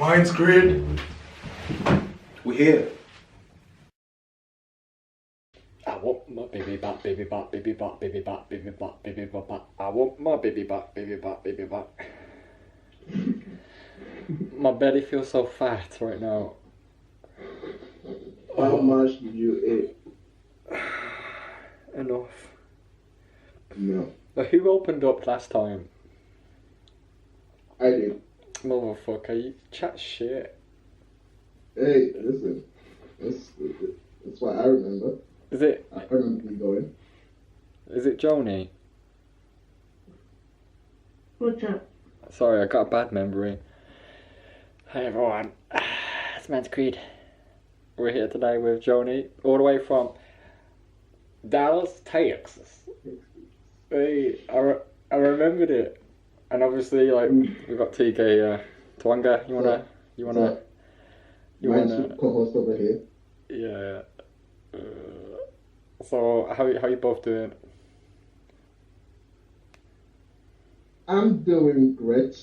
Mindscreed, we're here. I want my baby back, baby back, baby back, baby back, baby back, baby back. I want my baby back, baby back, baby back. My belly feels so fat right now. How much did you eat? Enough. No. But who opened up last time? I did. Motherfucker, you chat shit. Hey, listen. That's what I remember. Is it? I remember you going. Is it Joanie? What's up? Sorry, I got a bad memory. Hey everyone, it's mindscreed. We're here today with Joanie, all the way from Dallas, Texas. Hey, I remembered it, and obviously, like, we've got TK here. Tawonga, you wanna? Co-host over here. Yeah. So how you both doing? I'm doing great.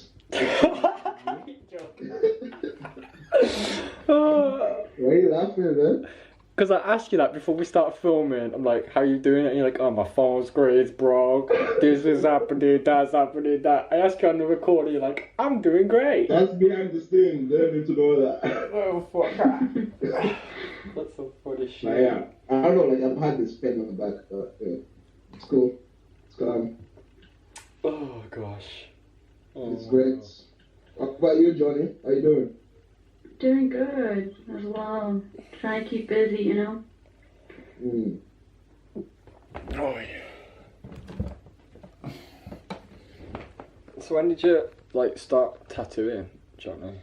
Why are you laughing, man? Because I asked you that before we start filming. I'm like, how you doing? And you're like, oh, my phone's great, it's broke. This is happening, that's happening, that. I asked you on the recorder, you're like, I'm doing great. That's behind the scenes. They don't need to know that. Oh, fuck. That's some funny shit. Yeah, I don't know. Like I've had this pen on the back, but it's cool. It's calm. Oh gosh. Oh, It's great. What about you, Johnny? How you doing? Doing good as well. Trying to keep busy, you know? Oh, yeah. So when did you, like, start tattooing, Johnny?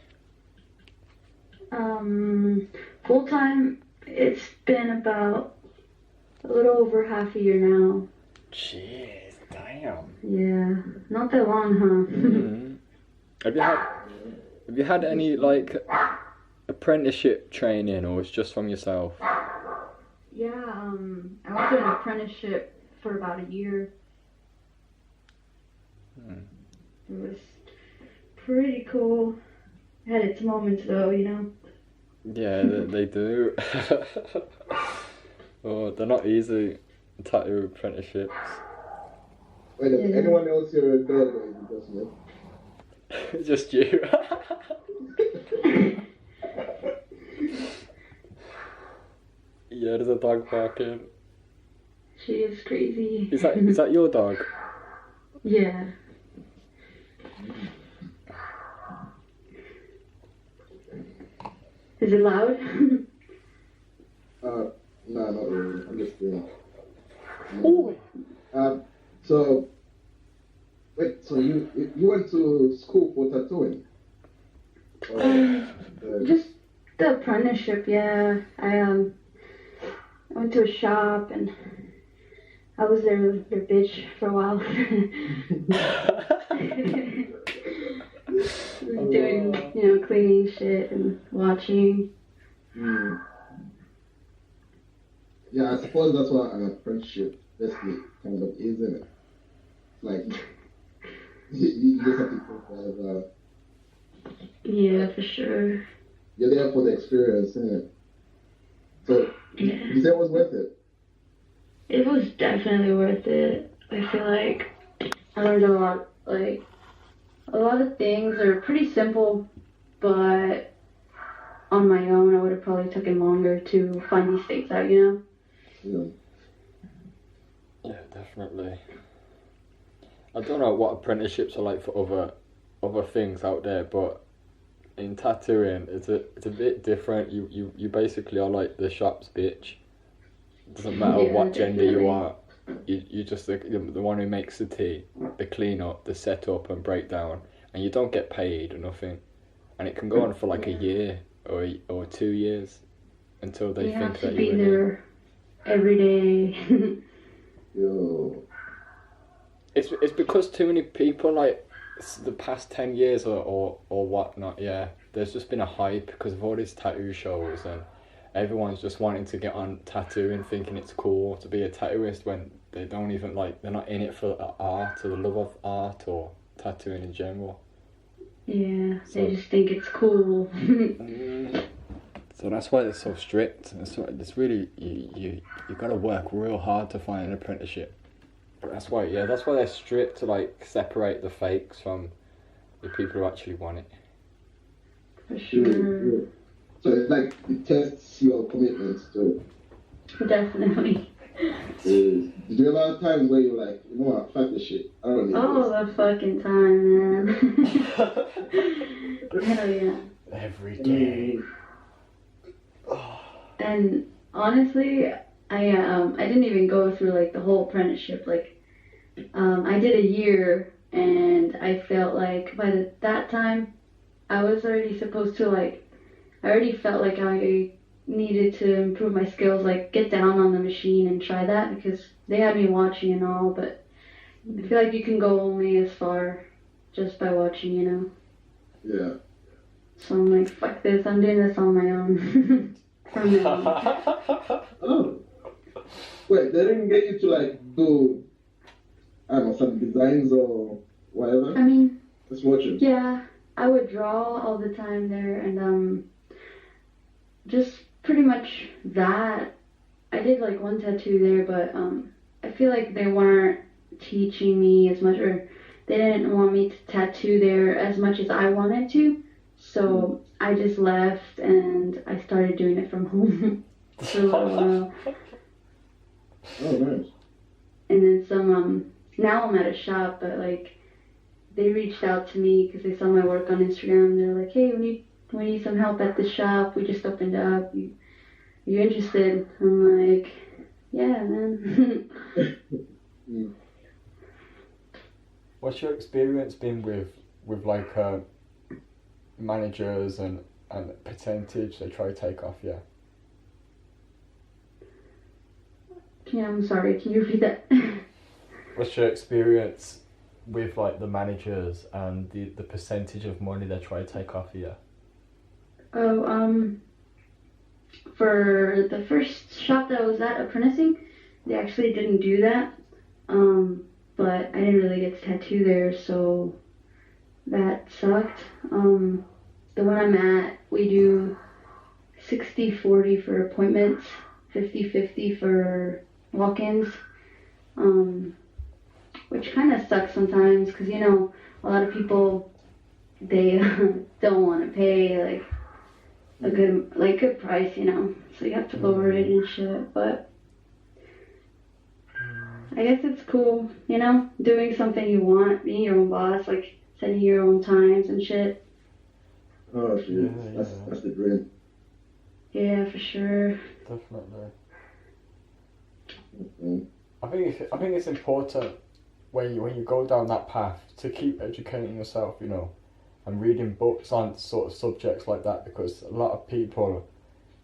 Full time, it's been about a little over half a year now. Jeez, damn. Yeah, not that long, huh? Mm-hmm. Have you had any, like, apprenticeship training, or it's just from yourself? Yeah, I went through an apprenticeship for about a year. It was pretty cool. It had its moments though, you know? Yeah, they do. Oh, they're not easy, tattoo apprenticeships. Wait, does anyone else here in bed or is it just me? Just you. Yeah, there's a dog barking. She is crazy. Is that your dog? Yeah. Is it loud? No, not really. I'm just doing. Oh. So, wait. So you went to school for tattooing? Just the apprenticeship, yeah. I went to a shop and I was their bitch for a while. Doing, cleaning shit and watching. Yeah, I suppose that's what an apprenticeship basically kind of is, isn't it? Like, you just have to prepare. Yeah, for sure. You're there for the experience, isn't it? So, Yeah. you say it was worth it? It was definitely worth it. I feel like I learned a lot. Like, a lot of things are pretty simple, but on my own, I would have probably taken longer to find these things out, you know? Yeah, definitely. I don't know what apprenticeships are like for other things out there, but in tattooing, it's a bit different. You basically are like the shop's bitch. Doesn't matter what gender you are. You just the one who makes the tea, the clean up, the setup and breakdown, and you don't get paid or nothing. And it can go on for like a year or 2 years until they think that you're in there every day. Yo. It's because too many people, like the past 10 years or whatnot, yeah, there's just been a hype because of all these tattoo shows and everyone's just wanting to get on tattooing, thinking it's cool to be a tattooist when they don't even, like, they're not in it for art or the love of art or tattooing in general. Yeah, So- they just think it's cool. So that's why it's so strict. It's really you gotta work real hard to find an apprenticeship. But that's why they're strict to like separate the fakes from the people who actually want it. For sure. So it's like it tests your commitment too. Definitely. Did you ever have times where you're like, you know what, fuck this shit, I don't need All the fucking time, man. Hell yeah. Every this? day. And honestly, I didn't even go through like the whole apprenticeship. Like, I did a year, and I felt like by that time, I was already supposed to like. I already felt like I needed to improve my skills, like get down on the machine and try that because they had me watching and all. But I feel like you can go only as far just by watching, you know. Yeah. So I'm like, fuck this. I'm doing this on my own. From now on. Oh. Wait, they didn't get you to like do, I don't know, some designs or whatever? I mean, Just watching. yeah, I would draw all the time there, and just pretty much that. I did like one tattoo there, but I feel like they weren't teaching me as much, or they didn't want me to tattoo there as much as I wanted to. So I just left and I started doing it from home for a little while. Oh, nice. And then some, now I'm at a shop, but like, they reached out to me because they saw my work on Instagram. They're like, hey, we need some help at the shop. We just opened up. You interested? I'm like, yeah, man. What's your experience been with like managers and percentage they try to take off you? Yeah, I'm sorry. Can you repeat that? What's your experience with like the managers and the percentage of money they try to take off you? Oh, for the first shop that I was at apprenticing, they actually didn't do that. But I didn't really get to tattoo there, so that sucked. The one I'm at, we do 60-40 for appointments, 50-50 for walk-ins, which kind of sucks sometimes because, you know, a lot of people, they don't want to pay like a good price, you know, so you have to lower it and shit. But I guess it's cool, you know, doing something you want, being your own boss, like setting your own times and shit. Oh, shit. Yeah, That's the dream. Yeah, for sure. Definitely. Mm. I think it's important when you go down that path to keep educating yourself, you know, and reading books on sort of subjects like that, because a lot of people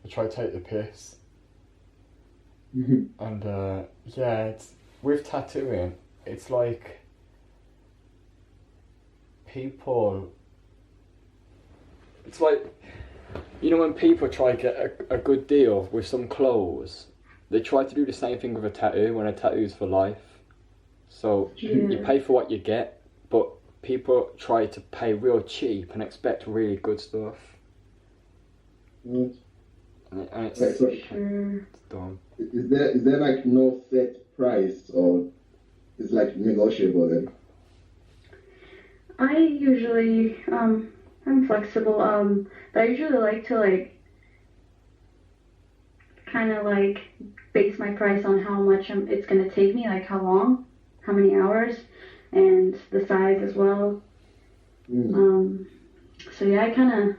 try to take the piss. And it's with tattooing, it's like people. It's like, you know, when people try to get a good deal with some clothes, they try to do the same thing with a tattoo when a tattoo's for life. So you pay for what you get, but people try to pay real cheap and expect really good stuff. Mm. And it's, Right, so Sure. it's dumb. is there like no set price, or it's like negotiable then? I usually, I'm flexible, but I usually like to like, kind of like base my price on how much it's gonna take me, like how long, how many hours, and the size as well. So yeah, it kind of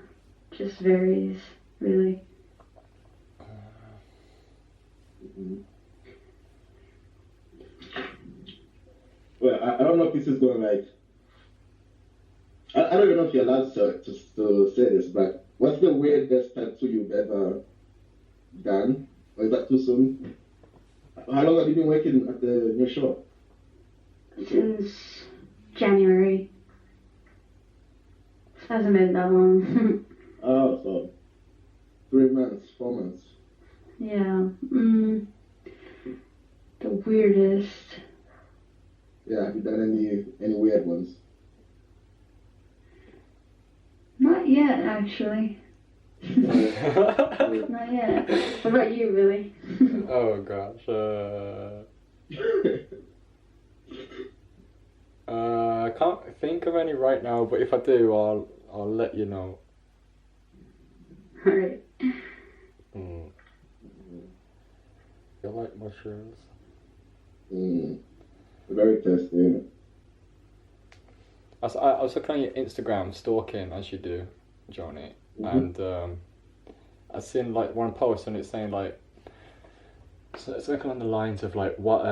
just varies, really. Well, I don't know if this is going like. I don't even know if you're allowed to say this, but what's the weirdest tattoo you've ever done? Or is that too soon? How long have you been working at the new shop? Since January. Hasn't been that long. Oh, so 3 months, 4 months. Yeah. The weirdest. Yeah, have you done any weird ones? yet, actually. Not yet. What about you, Billy? Oh gosh. I can't think of any right now, but if I do, I'll let you know. Alright. You like mushrooms? Very tasty. I was looking on your Instagram, stalking as you do, Johnny, and I seen like one post and it's saying like something along the lines of like what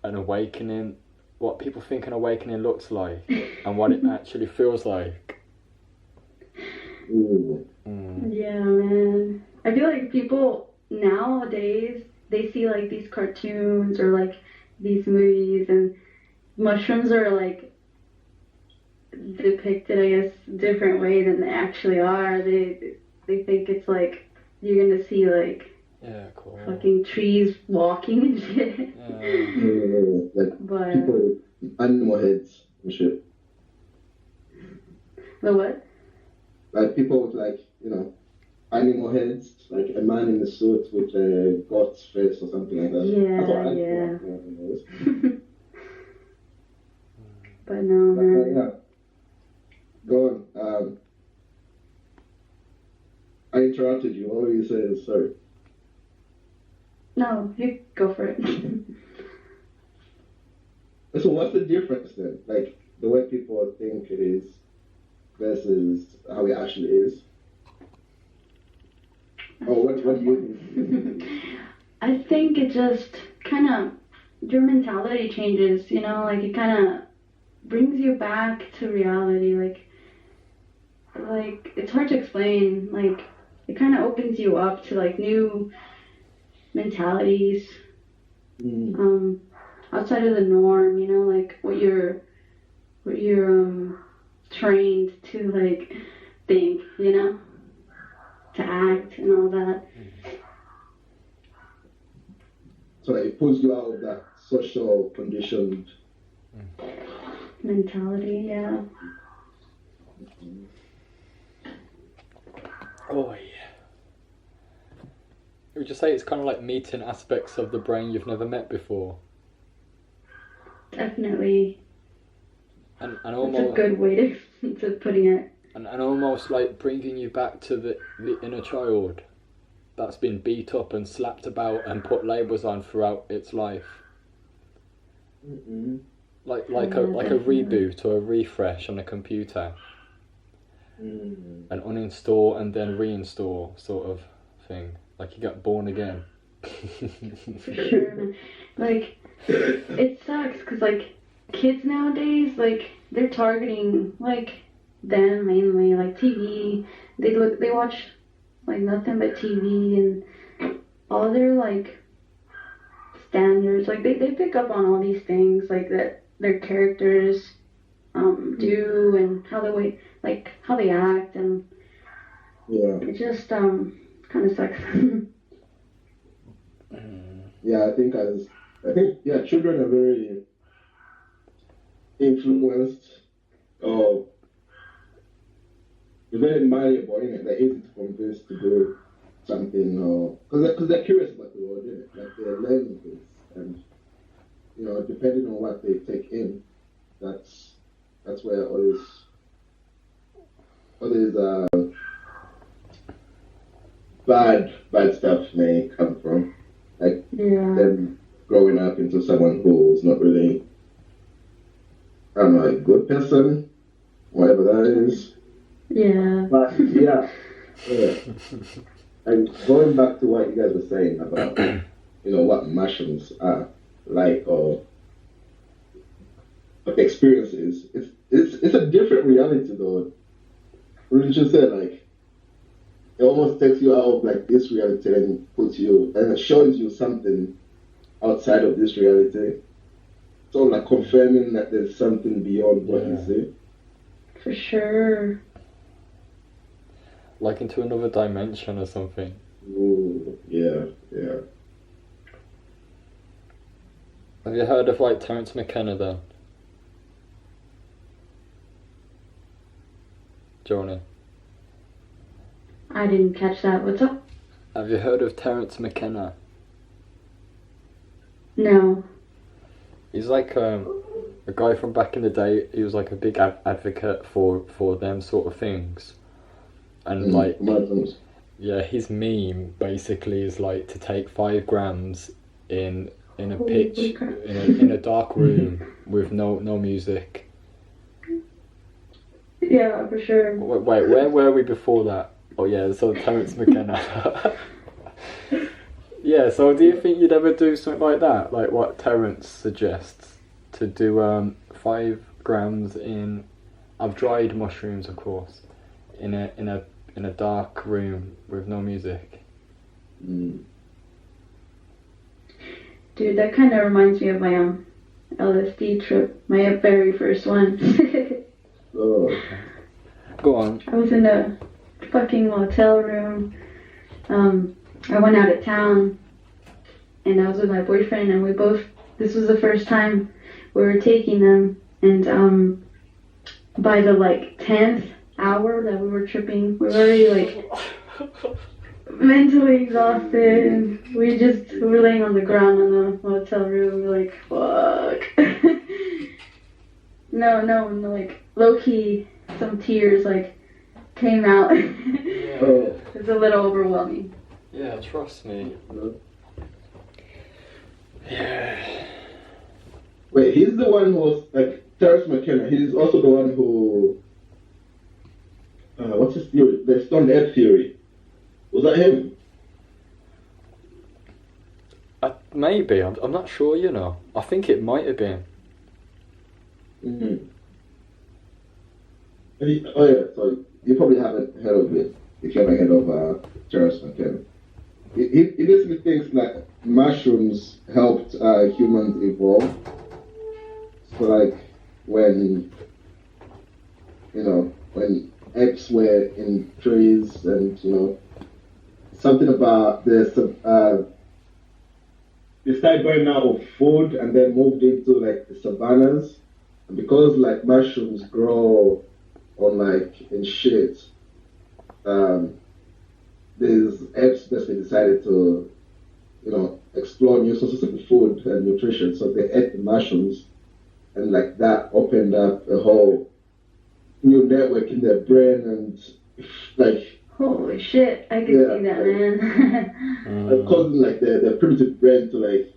an awakening, what people think an awakening looks like, and what it actually feels like. Yeah, man. I feel like people nowadays, they see like these cartoons or like these movies, and mushrooms are like depicted, I guess, different way than they actually are. They think it's like you're gonna see like Cool. fucking trees walking and shit. Like But people, animal heads and shit. the what? Like people with like, animal heads, like a man in a suit with a god's face or something like that. That's what I thought. But no, man. Yeah. Go on. I interrupted you. What were you saying? Sorry. No, you go for it. So what's the difference then? Like the way people think it is versus how it actually is? Or what do you think? I think it just kind of, your mentality changes, like it kind of brings you back to reality. Like it's hard to explain. Like it kind of opens you up to like new mentalities, outside of the norm. Like what you're trained to like think, to act and all that. So it pulls you out of that social conditioned mentality, yeah. Oh yeah. Would you say it's kind of like meeting aspects of the brain you've never met before? Definitely. And That's almost a good way to putting it. And almost like bringing you back to the inner child that's been beat up and slapped about and put labels on throughout its life. Like a reboot or a refresh on a computer. An uninstall and then reinstall sort of thing. Like you got born again. For sure, man. Like, it sucks because, like, kids nowadays, like, they're targeting, like, them mainly, like, TV. They watch, like, nothing but TV, and all their, like, standards, like, they pick up on all these things, like, that their characters do, and how they act, and it just, kind of sucks. Yeah, I think children are very influenced or very malleable, innit? They're easy to convince to do something, or because they're curious about the world, innit? Like they're learning things, and depending on what they take in, that's where all this bad stuff may come from. Like them growing up into someone who's not really, I don't know, a good person, whatever that is. Yeah. But yeah. And going back to what you guys were saying about, what mushrooms are like, or what the experience is, it's a different reality though. Wouldn't you say, like, it almost takes you out of like this reality and puts you, and it shows you something outside of this reality. So like confirming that there's something beyond what you see. For sure. Like into another dimension or something. Ooh, yeah. Have you heard of like Terence McKenna then? Johnny? I didn't catch that. What's up? Have you heard of Terence McKenna? No. He's like a guy from back in the day. He was like a big advocate for them sort of things, and like yeah, his meme basically is like to take 5 grams in a pitch in a dark room with no music. Yeah, for sure. Wait, where were we before that? Oh yeah, so Terence McKenna. Yeah, so do you think you'd ever do something like that? Like what Terence suggests? To do 5 grams of dried mushrooms, of course, in a dark room with no music. Mm. Dude, that kind of reminds me of my LSD trip, my very first one. Oh. Go on. I was in a fucking motel room. I went out of town, and I was with my boyfriend, and this was the first time we were taking them, and by the like 10th hour that we were tripping, we were already like mentally exhausted, and we were laying on the ground in the motel room, we were like, fuck. No, like low key, some tears like came out. It was a little overwhelming. Yeah, trust me. Yeah. Wait, he's the one who was like Terence McKenna. He's also the one who. What's his theory? The stone earth theory. Was that him? Maybe. I'm not sure. You know. I think it might have been. Mm-hmm. Oh yeah. So you probably haven't heard of it. If you haven't heard of Terence McKenna. He basically thinks that mushrooms helped humans evolve. So like when apes were in trees, and something about they started going out of food and then moved into like the savannas, and because like mushrooms grow on like in shit, these apes basically decided to explore new sources of food and nutrition, so they ate the mushrooms, and like that opened up a whole new network in their brain, and like holy shit, I can see that, man. causing like their primitive brain to like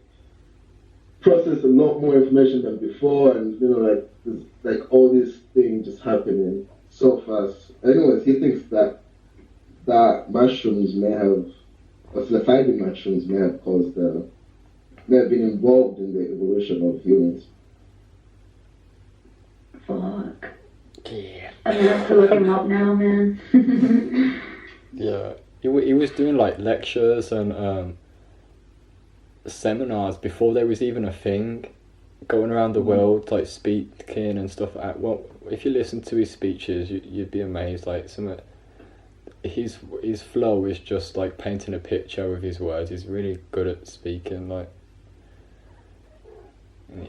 process a lot more information than before, and like there's like all these things just happening so fast. Anyways, he thinks that mushrooms may have, or psilocybin mushrooms may have been involved in the evolution of humans. Fuck. Yeah. I'm gonna have to look him up now, man. Yeah. He was doing like lectures and seminars before there was even a thing, going around the world like speaking and stuff. Well, if you listen to his speeches, you'd be amazed. Like his flow is just like painting a picture with his words. He's really good at speaking. Like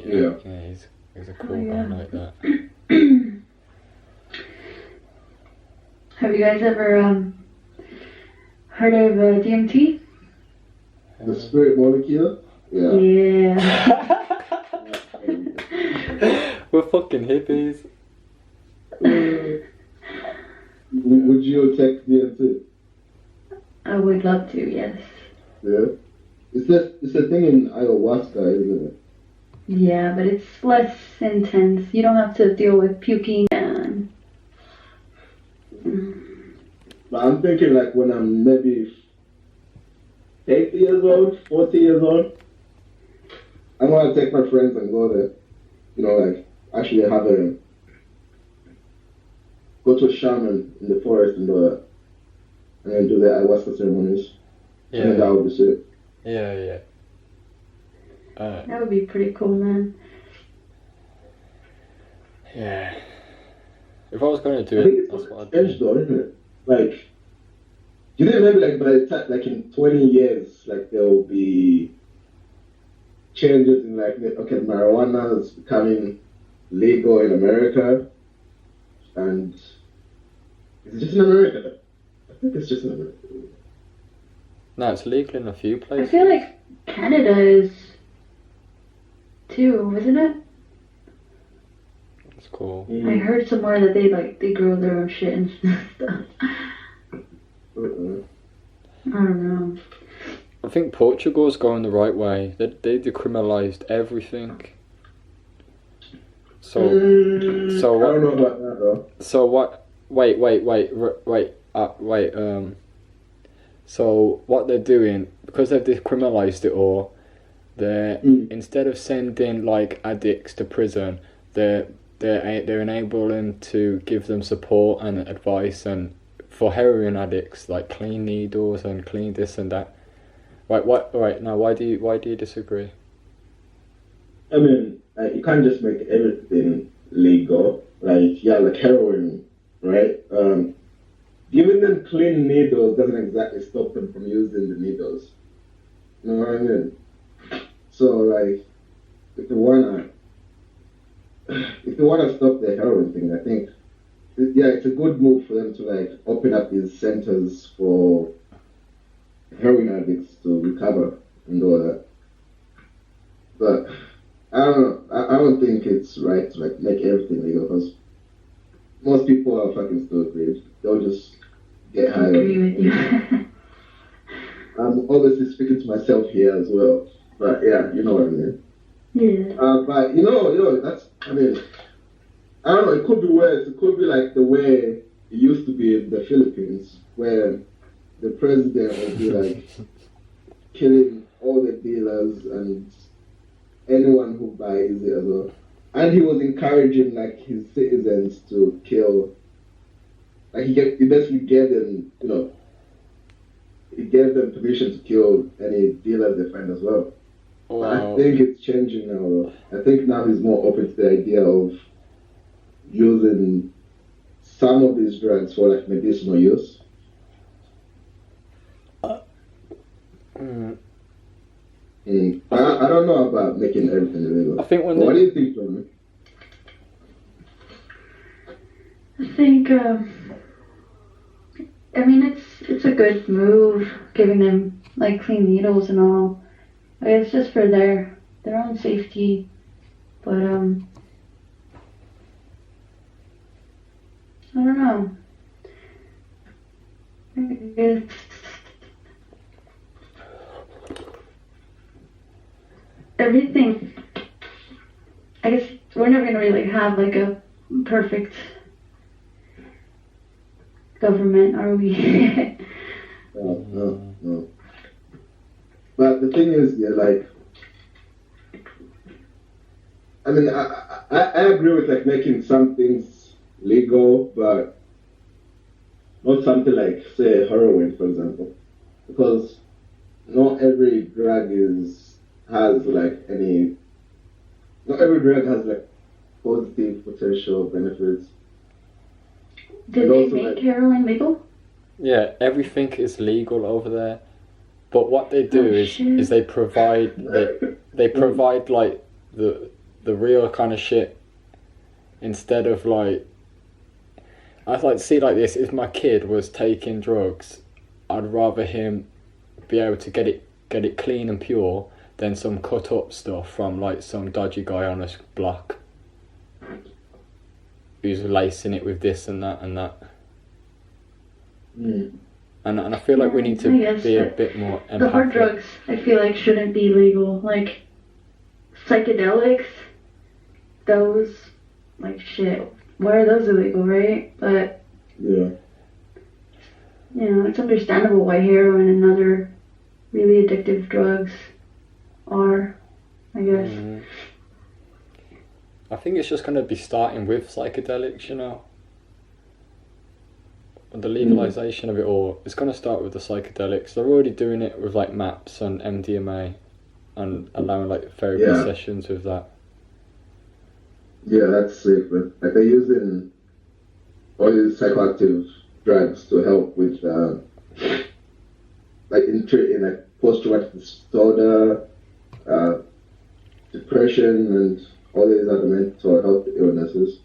yeah, he's a cool guy like that. Have you guys ever heard of DMT? The spirit molecule? Yeah. Yeah. We're fucking hippies. Would you take DMT? I would love to, yes. Yeah. It's a thing in ayahuasca, isn't it? Yeah, but it's less intense. You don't have to deal with puking and... But I'm thinking like when I'm maybe 80 years old, 40 years old, I want to take my friends and go there. Like actually go to a shaman in the forest and then do the ayahuasca ceremonies. Yeah. And that would be sick. Yeah. That would be pretty cool, man. Yeah. If I was going to do I think it, it's that's what I'd edge do. though, isn't it? Like, you think maybe like by the time, like in 20 years, like there will be changes in like, okay, marijuana is becoming legal in America, and it's just in America. I think It's just not. No, it's legal in a few I places. feel like Canada is too, isn't it? It's cool. I heard somewhere that they grow their own shit and stuff. I don't know. I think Portugal's going the right way. They decriminalised everything. So I don't know about that though. So what? Wait. So what they're doing, because they've decriminalised it all, they're instead of sending like addicts to prison, they're enabling to give them support and advice, and for heroin addicts, like clean needles and clean this and that. Right. What? Right now, why do you disagree? I mean, you can't just make everything legal. Like heroin, right? Giving them clean needles doesn't exactly stop them from using the needles. You know what I mean? So like, if they wanna stop the heroin thing, I think it's a good move for them to like open up these centers for heroin addicts to recover and all that. But I don't know. I don't think it's right to like make everything legal because most people are fucking stupid. They'll just get I high. agree with you. I'm obviously speaking to myself here as well. But yeah, you know what I mean. Yeah. But you know, that's, I mean, I don't know, it could be worse. It could be like the way it used to be in the Philippines, where the president would be like killing all the dealers and anyone who buys it as well. And he was encouraging like his citizens to kill. Like he basically gave them, he gave them permission to kill any dealers they find as well. Wow. I think it's changing now though. I think now he's more open to the idea of using some of these drugs for like medicinal use. I don't know about making everything illegal. I think what do you think, Johnny? I think, I mean, it's a good move, giving them like clean needles and all. It's just for their own safety, but I don't know. It's, everything. I guess we're never gonna really have like a perfect government, are we? No. But the thing is, I mean, I agree with like making some things legal, but not something like, say, heroin, for example, because not every drug has like positive potential benefits. Did And they also, make like, heroin legal? Yeah, everything is legal over there. But what they do is they provide they provide like the real kind of shit instead of like, I'd like to see like this. If my kid was taking drugs, I'd rather him be able to get it clean and pure than some cut up stuff from like some dodgy guy on a block who's lacing it with this and that and that. And I feel like we need to be a bit more empathic. The hard drugs, I feel like, shouldn't be legal. Like, psychedelics, those, like, shit. Why are those illegal, right? But, yeah. It's understandable why heroin and other really addictive drugs are, I guess. I think it's just going to be starting with psychedelics, the legalization of it all. It's going to start with the psychedelics. They're already doing it with like MAPS and MDMA and allowing like therapy sessions with that. Yeah, that's sick, man. Like they're using all these psychoactive drugs to help with like in treating like post-traumatic disorder, depression, and all these other mental health illnesses.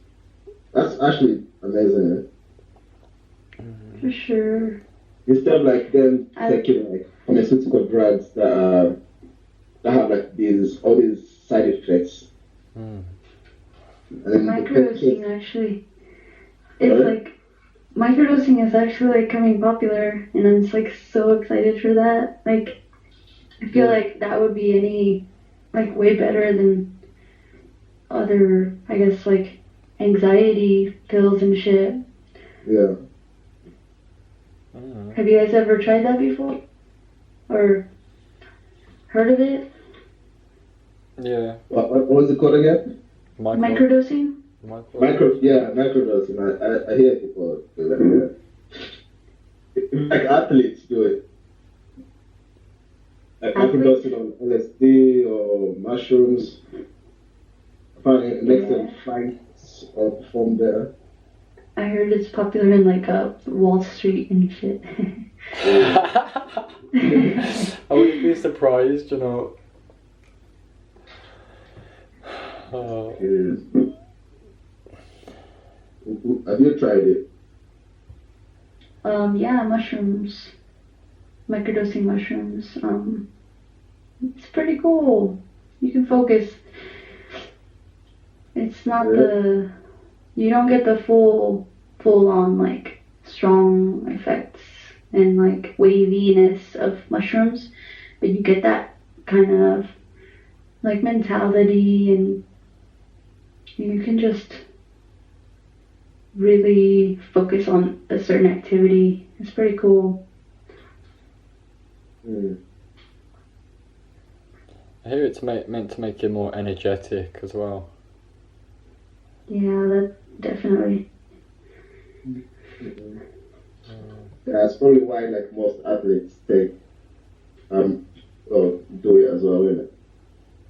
That's actually amazing, man. For sure. instead of like them taking like pharmaceutical drugs that have like all these side effects. Mm. And then Microdosing actually, it's like microdosing is actually like coming popular, and I'm just like so excited for that. Like, I feel like that would be way better than other, I guess, like anxiety pills and shit. Yeah. Have you guys ever tried that before? Or heard of it? Yeah. What was it called again? Microdosing? Microdosing. I hear people do that. Yeah. Like athletes do it. Like microdosing on LSD or mushrooms. Apparently it makes them fight or perform better. I heard it's popular in like Wall Street and shit. I wouldn't be surprised, you know. Have you tried it? Yeah, mushrooms. Microdosing mushrooms. It's pretty cool. You can focus. It's not you don't get the full on like strong effects and like waviness of mushrooms, but you get that kind of like mentality, and you can just really focus on a certain activity. It's pretty cool. I hear it's meant to make you more energetic as well. Yeah, that definitely. Yeah, that's probably why like most athletes take or do it as well, innit?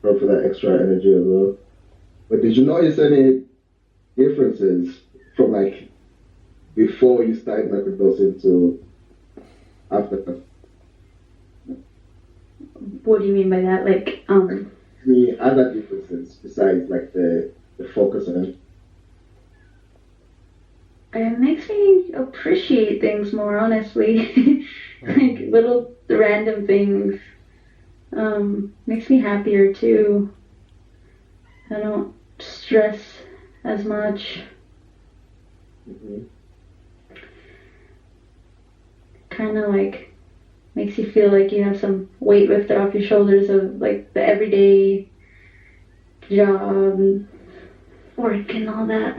Probably for that extra energy as well. But did you notice any differences from like before you started microdosing to after? What do you mean by that? Like, Any other differences besides like the focus on it? it makes me appreciate things more, honestly. Like little random things. Makes me happier too. I don't stress as much. Kind of like makes you feel like you have some weight lifted off your shoulders of like the everyday job and work and all that.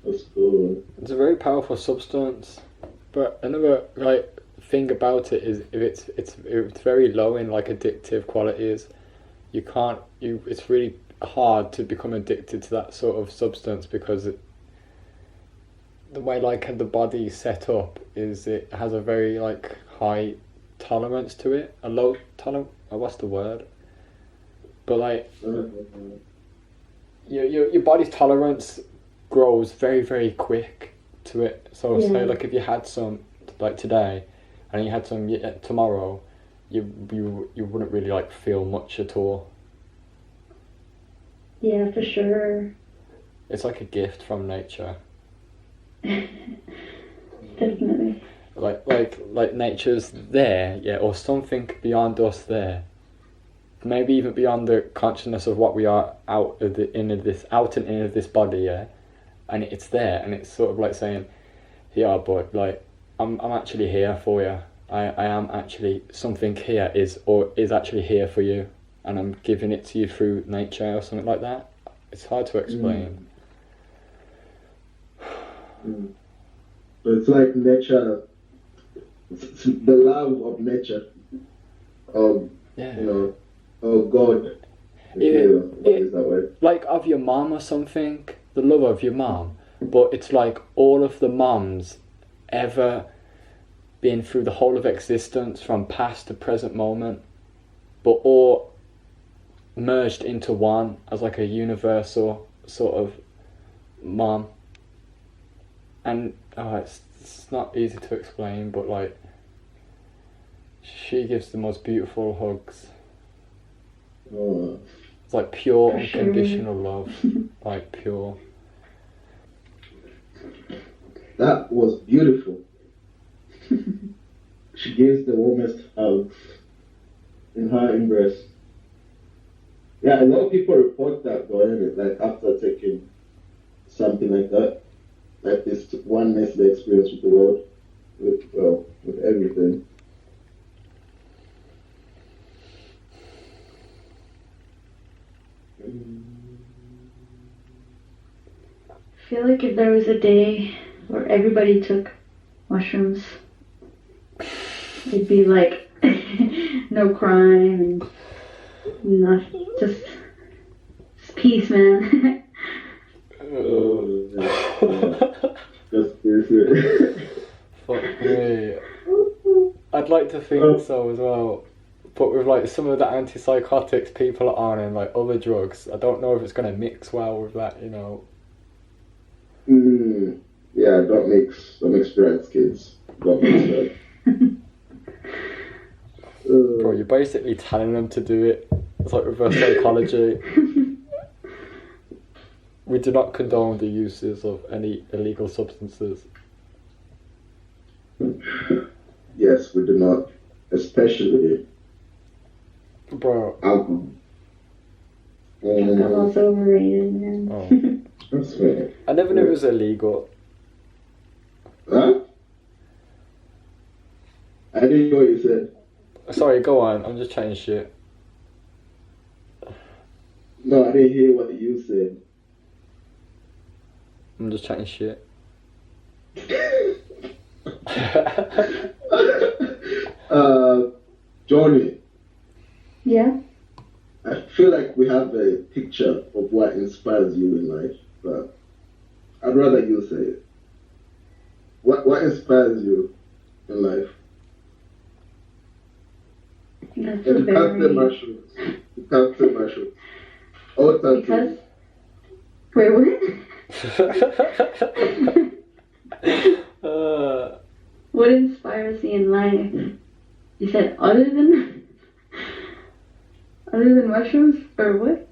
That's cool. It's a very powerful substance, but another like thing about it is if it's very low in like addictive qualities, it's really hard to become addicted to that sort of substance, because the way like the body's set up is it has a very like high tolerance to it, a low tolerance. What's the word? But like your body's tolerance grows very, very quick to it. So say like if you had some like today and you had some tomorrow, you wouldn't really like feel much at all. Yeah, for sure. It's like a gift from nature. Definitely. Like nature's there, or something beyond us there. Maybe even beyond the consciousness of what we are out and in of this body, and it's there, and it's sort of like saying, "Yeah, bud, like I'm actually here for you. I am actually something here is actually here for you, and I'm giving it to you through nature or something like that." It's hard to explain. So it's like nature, it's the love of nature, you know, God. What is that word? Like of your mom or something, the love of your mom, but it's like all of the moms ever been through the whole of existence from past to present moment, but all merged into one as like a universal sort of mom. And it's not easy to explain, but like she gives the most beautiful hugs. It's like pure unconditional love, like pure. That was beautiful. She gives the warmest hugs in her embrace. Yeah, a lot of people report that though, innit? Like after taking something like that, like this oneness, the experience with the world, with everything. I feel like if there was a day where everybody took mushrooms, it'd be like no crime and nothing, just peace, man. Just this. Fuck me. I'd like to think so as well. But with like some of the antipsychotics people are on and like other drugs, I don't know if it's gonna mix well with that, you know. Yeah, don't mix drugs, kids. Don't mix drugs. Bro, you're basically telling them to do it. It's like reverse psychology. We do not condone the uses of any illegal substances. Yes, we do not, especially Bro. alcohol. Alcohol's overrated, man. Oh. That's fair. I never knew it was illegal. Huh? I didn't know what you said. Sorry, go on. I'm just chatting shit. No, I didn't hear what you said. I'm just chatting shit. Johnny, Yeah? I feel like we have a picture of what inspires you in life, but I'd rather you say it. What inspires you in life? That's You a can't say very... mushrooms. You can't say mushrooms. Oh, tattoos. Because... Wait, what? What inspires me in life? You said other than mushrooms, or what?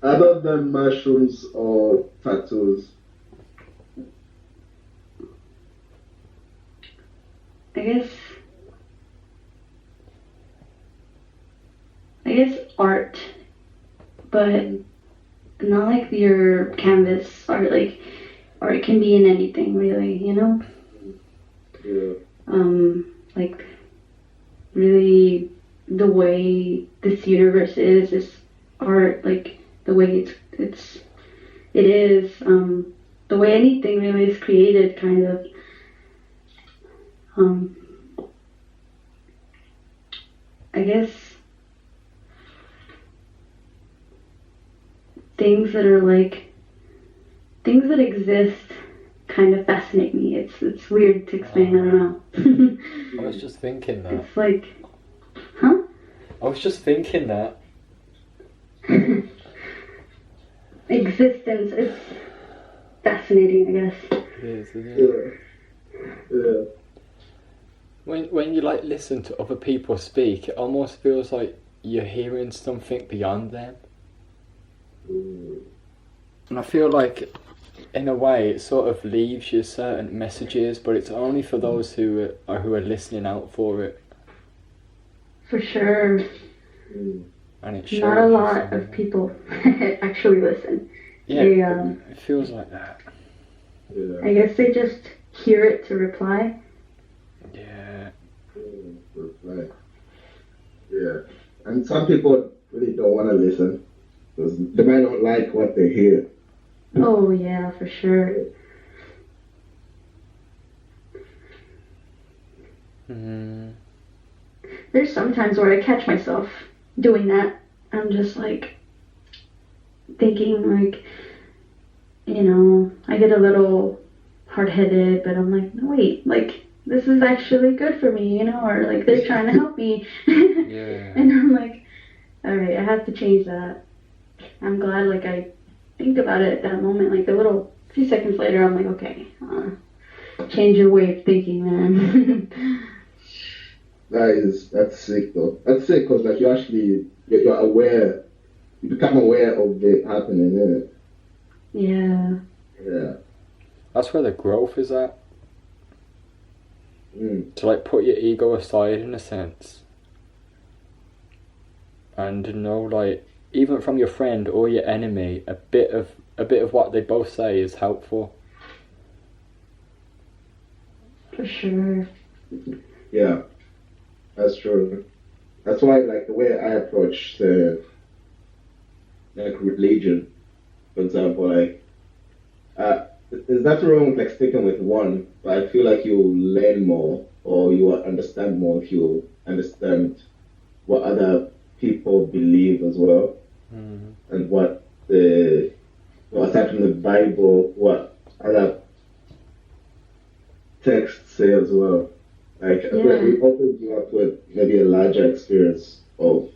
Other than mushrooms or tattoos. I guess art, but not like your canvas art. Like art can be in anything, really. You know. Yeah. Like really the way this universe is art, like the way it is, the way anything really is created, kind of. I guess things that exist kind of fascinate me. It's weird to explain, I don't know. I was just thinking that. It's like, huh? I was just thinking that. Existence is fascinating, I guess. It is, isn't it? Yeah. When you like listen to other people speak, it almost feels like you're hearing something beyond them. And I feel like, in a way, it sort of leaves you certain messages, but it's only for those who are listening out for it. For sure. And it shows Not a you lot something. of people actually listen. Yeah, They, it feels like that. Yeah. I guess they just hear it to reply. Yeah. Right. Yeah. And some people really don't want to listen because they might not like what they hear. Oh yeah, for sure. There's some times where I catch myself doing that. I'm just like thinking like, you know, I get a little hard-headed, but I'm like, no, wait, like this is actually good for me, you know, or like they're trying to help me. Yeah. And I'm like, all right, I have to change that. I'm glad like I think about it at that moment, like a few seconds later, I'm like, okay, change your way of thinking, man. That's sick though. That's sick because like you're aware, you become aware of it happening, innit? Yeah. Yeah. That's where the growth is at. to like put your ego aside in a sense, and like even from your friend or your enemy, a bit of what they both say is helpful. For sure. Yeah, that's true. That's why, like, the way I approach like religion, for example, like, there's nothing wrong with like sticking with one, but I feel like you learn more or you will understand more if you understand what other people believe as well, and what aside from the Bible, what other texts say as well. Like, I feel like it opens you up with maybe a larger experience of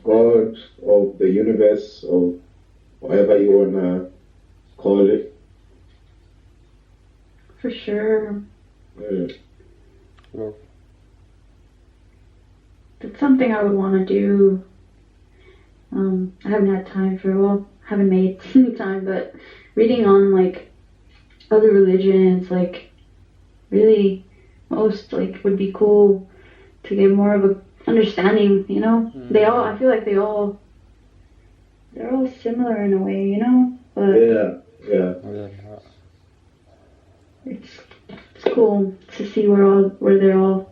God, of the universe, of whatever you wanna call it. For sure. Yeah. Well, That's something I would want to do. I haven't had time for, haven't made any time, but reading on like other religions, like really most like would be cool to get more of a understanding, I feel like they're all similar in a way, but Yeah. it's cool to see where they're all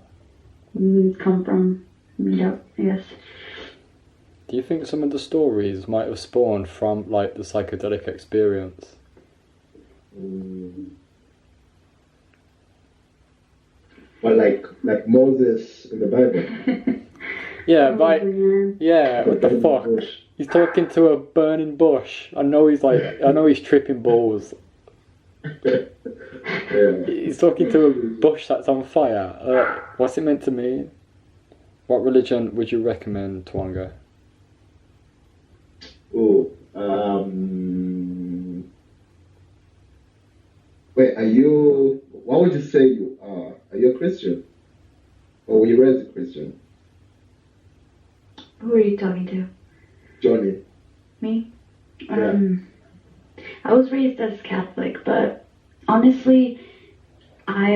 come from, meet up, I guess. do you think some of the stories might have spawned from like the psychedelic experience? But like Moses in the Bible. Yeah, Oh, right. man. Yeah, what the fuck? He's talking to a burning bush. I know he's tripping balls. Yeah. He's talking to a bush that's on fire. What's it meant to mean? What religion would you recommend, Tawonga? Oh, wait, what would you say you are? Are you a Christian? Or were you raised a Christian? Who are you talking to? Johnny. Me? Yeah. I was raised as Catholic, but honestly, I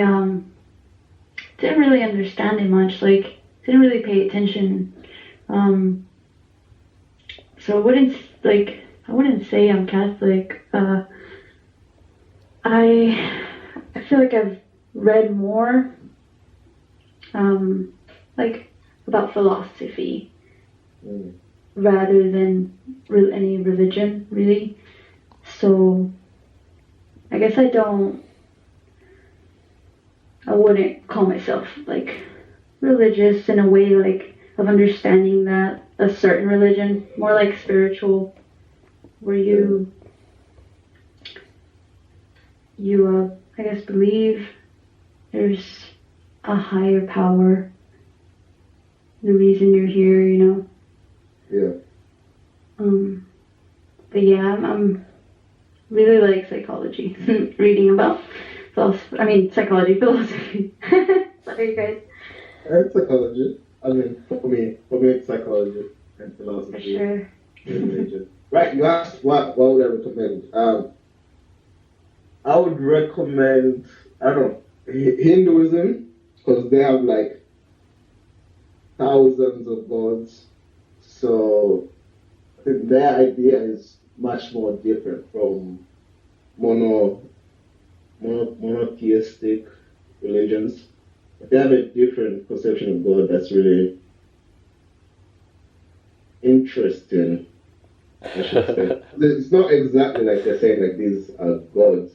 didn't really understand it much. Like, didn't really pay attention. So I wouldn't say I'm Catholic. I feel like I've read more, like about philosophy rather than any religion, really. So I guess I wouldn't call myself like religious in a way like of understanding that a certain religion, more like spiritual, where you I guess believe there's a higher power, the reason you're here, Yeah. But yeah, I'm really like psychology, reading about psychology, philosophy. Sorry, guys. And psychology. I mean, for me, it's psychology and For philosophy. sure. and religion. Right, you asked what would I recommend? I would recommend, I don't know, Hinduism, because they have like thousands of gods. So I think their idea is much more different from monotheistic religions. They have a different conception of God that's really interesting, I should say. It's not exactly like they're saying like these are gods,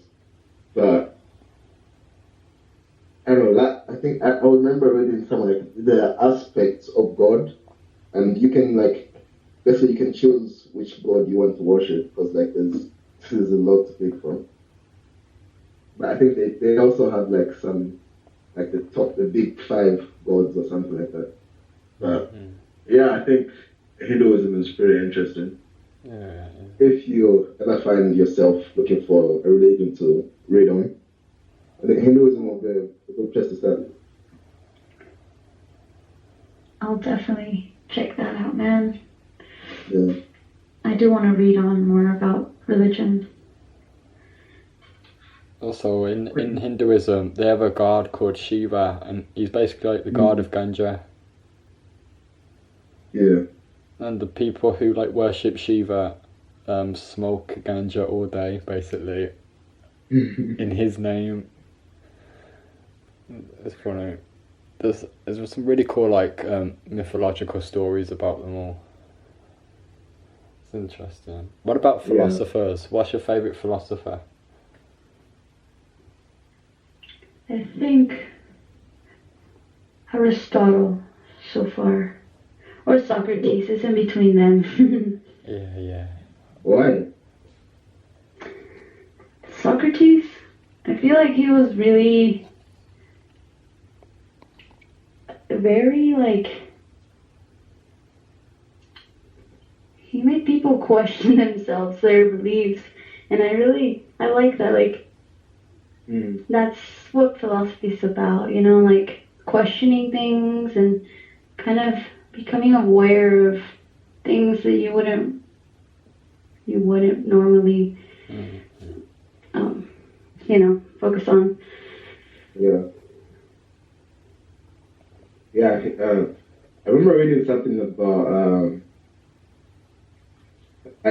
but I don't know. I think I remember reading some like the aspects of God, and you can like basically you can choose which God you want to worship because like there's a lot to pick from. But I think they also have like some like the big five gods or something like that. But yeah, I think Hinduism is pretty interesting. Yeah. If you ever find yourself looking for a religion to read on, I think Hinduism will be a good place to start. I'll definitely check that out, man. Yeah. I do want to read on more about religion. Also, in Hinduism, they have a god called Shiva, and he's basically like the god of ganja. Yeah. And the people who like worship Shiva smoke ganja all day, basically, in his name. It's funny. There's some really cool like mythological stories about them all. It's interesting. What about philosophers? What's your favourite philosopher? I think Aristotle so far. Or Socrates, it's in between them. Yeah. Why? Socrates, I feel like he was really very like, he made people question themselves, their beliefs, and I like that, like, that's what philosophy is about, you know, like questioning things and kind of becoming aware of things that you wouldn't normally, you know, focus on. Yeah. Yeah, I remember reading something about,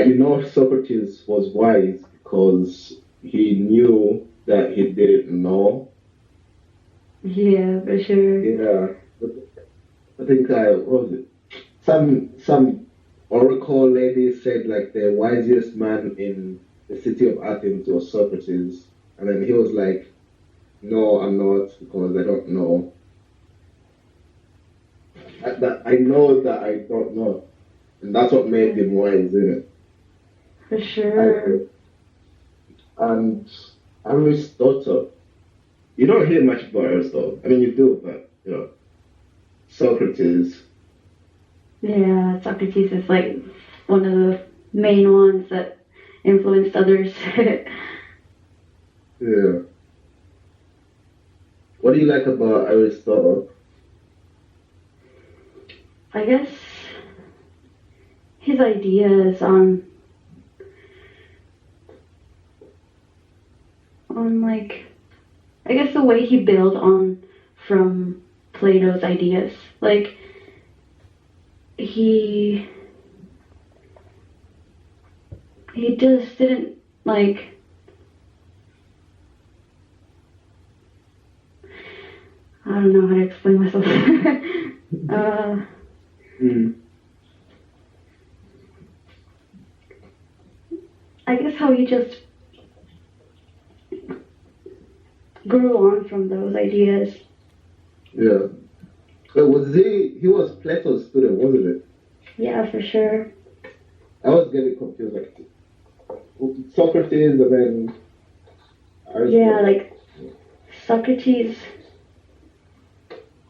you know, Socrates was wise because he knew that he didn't know. Yeah, for sure. Yeah. I think, what was it? Some oracle lady said, like, the wisest man in the city of Athens was Socrates. And then he was like, no, I'm not, because I don't know. I know that I don't know. And that's what made him wise, isn't it? For sure. And Aristotle. You don't hear much about Aristotle. I mean, you do, but, you know, Socrates. Yeah, Socrates is like one of the main ones that influenced others. Yeah. What do you like about Aristotle? I guess his ideas on like, I guess the way he built on from Plato's ideas. Like, he just didn't, like, I don't know how to explain myself. I guess how he just grew on from those ideas. Yeah. But he was Plato's student, wasn't it? Yeah, for sure. I was getting confused, like, Socrates and then Aristotle. Yeah, like, Socrates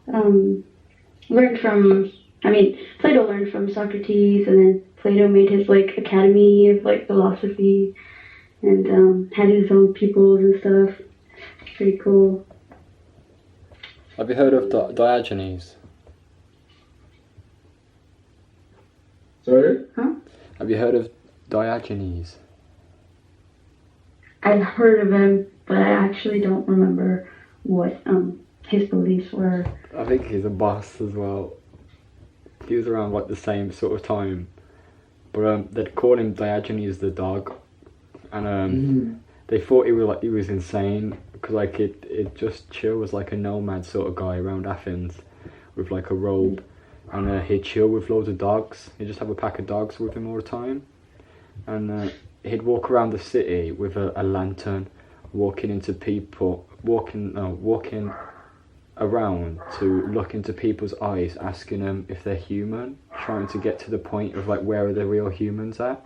learned from, Plato learned from Socrates, and then Plato made his, like, academy of, like, philosophy, and had his own pupils and stuff. Pretty cool. Have you heard of Diogenes? Sorry? Huh? Have you heard of Diogenes? I've heard of him, but I actually don't remember what his beliefs were. I think he's a boss as well. He was around like the same sort of time, but they'd call him Diogenes the dog, and they thought he was insane because like it just chill was like a nomad sort of guy around Athens with like a robe, and he'd chill with loads of dogs. He'd just have a pack of dogs with him all the time, and he'd walk around the city with a lantern, walking around to look into people's eyes, asking them if they're human, trying to get to the point of like where are the real humans at.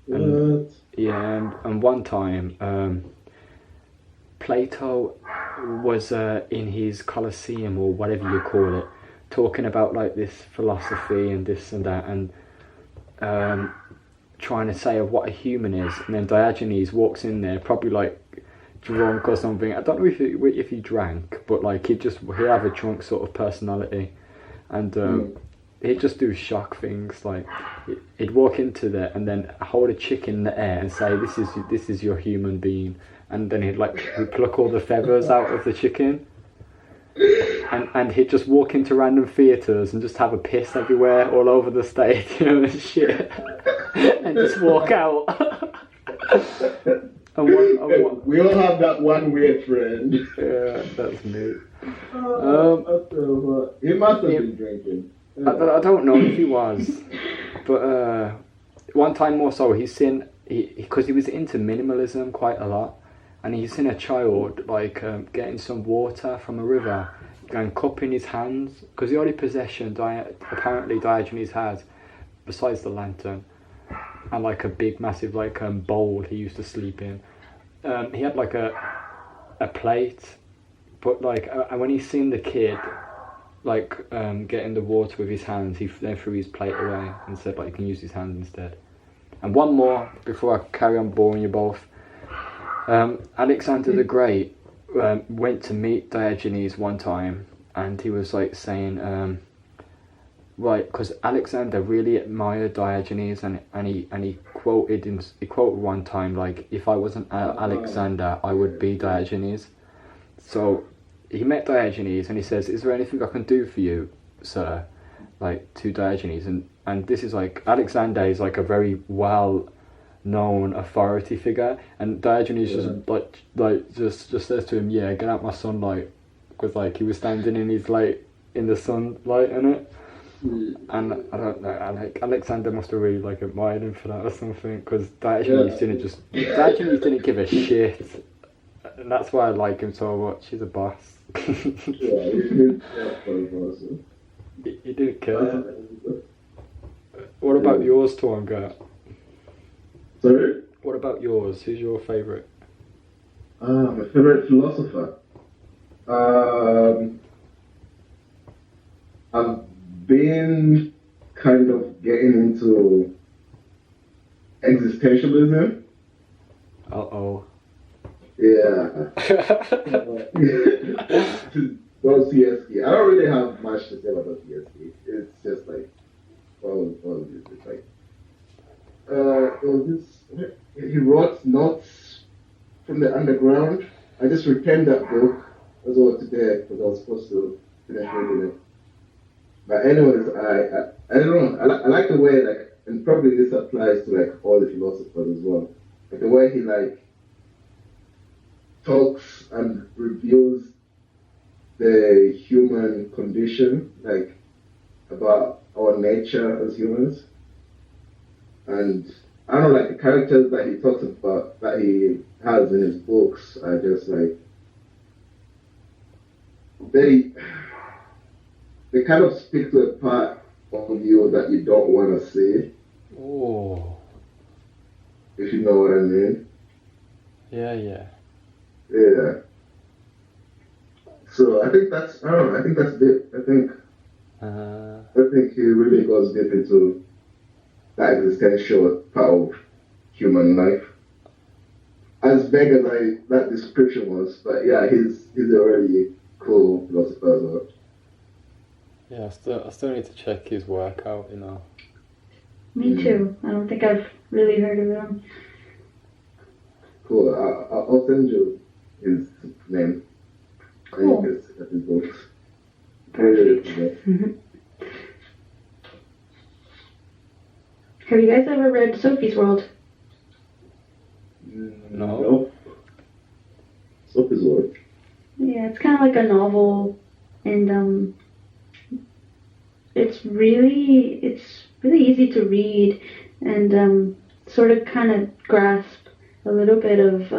And, yeah, and one time Plato was in his Colosseum or whatever you call it, talking about like this philosophy and this and that, and trying to say of what a human is, and then Diogenes walks in there, probably like drunk or something. I don't know if he drank, but like he'd have a drunk sort of personality, and he'd just do shock things. Like he'd walk into there and then hold a chick in the air and say, "This is your human being," and then he'd pluck all the feathers out of the chicken. And he'd just walk into random theatres and just have a piss everywhere, all over the stadium and shit, and just walk out. We all have that one weird friend. Yeah, that's me. He must have been drinking. I don't know if he was, but one time or so because he was into minimalism quite a lot, and he's seen a child getting some water from a river and cupping his hands, because the only possession apparently Diogenes had, besides the lantern and like a big massive bowl he used to sleep in, he had like a plate, but and when he seen the kid getting the water with his hands, he then threw his plate away and said he can use his hands instead. And one more before I carry on boring you both. Alexander the Great went to meet Diogenes one time, and he was saying, because Alexander really admired Diogenes, and he quoted one time if I wasn't Alexander, I would be Diogenes. So he met Diogenes and he says, "Is there anything I can do for you, sir?" To Diogenes, and this is Alexander is a very well known authority figure, and Diogenes just says to him, "Yeah, get out my sunlight," because he was standing in his in the sunlight in it. And I don't know, Alexander must have really admired him for that or something, because Diogenes didn't give a shit, and that's why I like him so much. He's a boss. He didn't care. What about yours, Tawonga? Sorry? What about yours? Who's your favourite? My favourite philosopher. I've been kind of getting into existentialism. Uh-oh. Yeah. Well, CSK. I don't really have much to say about CSK. It's just he wrote Notes from the Underground. I just returned that book as well today because I was supposed to finish reading it. But anyways, I don't know. I like the way and probably this applies to all the philosophers as well. The way he talks and reviews the human condition, about our nature as humans. And I don't know, the characters that he talks about, that he has in his books are just they kind of speak to a part of you that you don't want to see. Oh. If you know what I mean. Yeah. Yeah. So I think that's deep. I think he really goes deep into that existential part of human life. As vague as that description was, but yeah, he's a really cool philosopher as well. Yeah, I still need to check his work out, Me too. I don't think I've really heard of him. Cool. I'll send you his name. Cool. His books. Perfect. Have you guys ever read Sophie's World? No. Sophie's World. Yeah, it's kind of like a novel, and it's really easy to read, and sort of kind of grasp a little bit of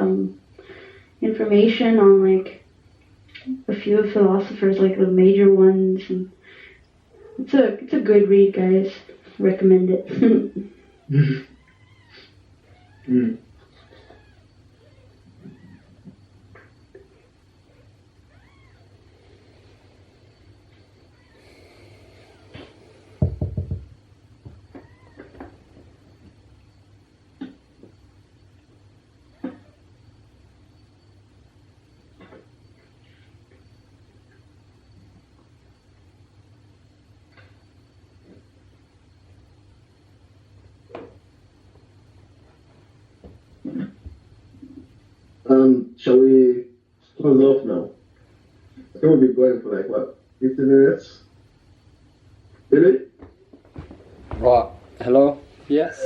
information on a few philosophers, the major ones, and it's a good read, guys. Recommend it. Shall we close off now? I think we'll be going for like what, 15 minutes? Really? Right. Hello? Yes?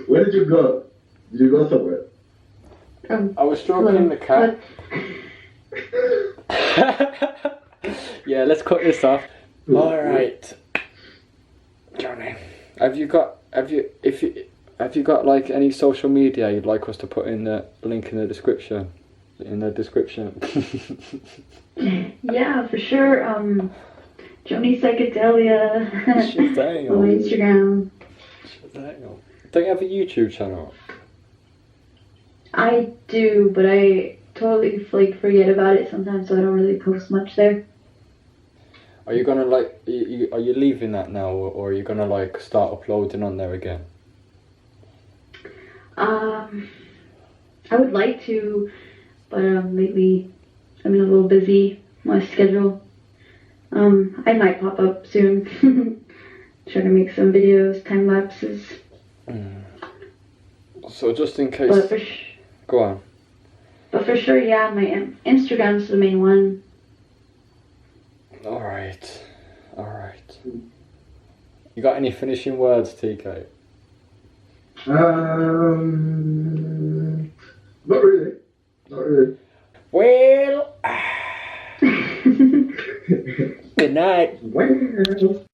Where did you go? Did you go somewhere? I was stroking the cat. Yeah, let's cut this off. Alright. Johnny, have you got like any social media you'd like us to put in the link in the description? Yeah, for sure. Joanie.psychedelia on Instagram. Don't you have a YouTube channel? I do, but I totally forget about it sometimes, so I don't really post much there. Are you gonna are you leaving that now, or are you gonna like start uploading on there again? I would like to, but lately I've been a little busy. My schedule. I might pop up soon. Try to make some videos, time lapses. So just in case. But go on. But for sure, yeah, my Instagram's the main one. Alright. You got any finishing words, TK? Not really. Well, good night. Well.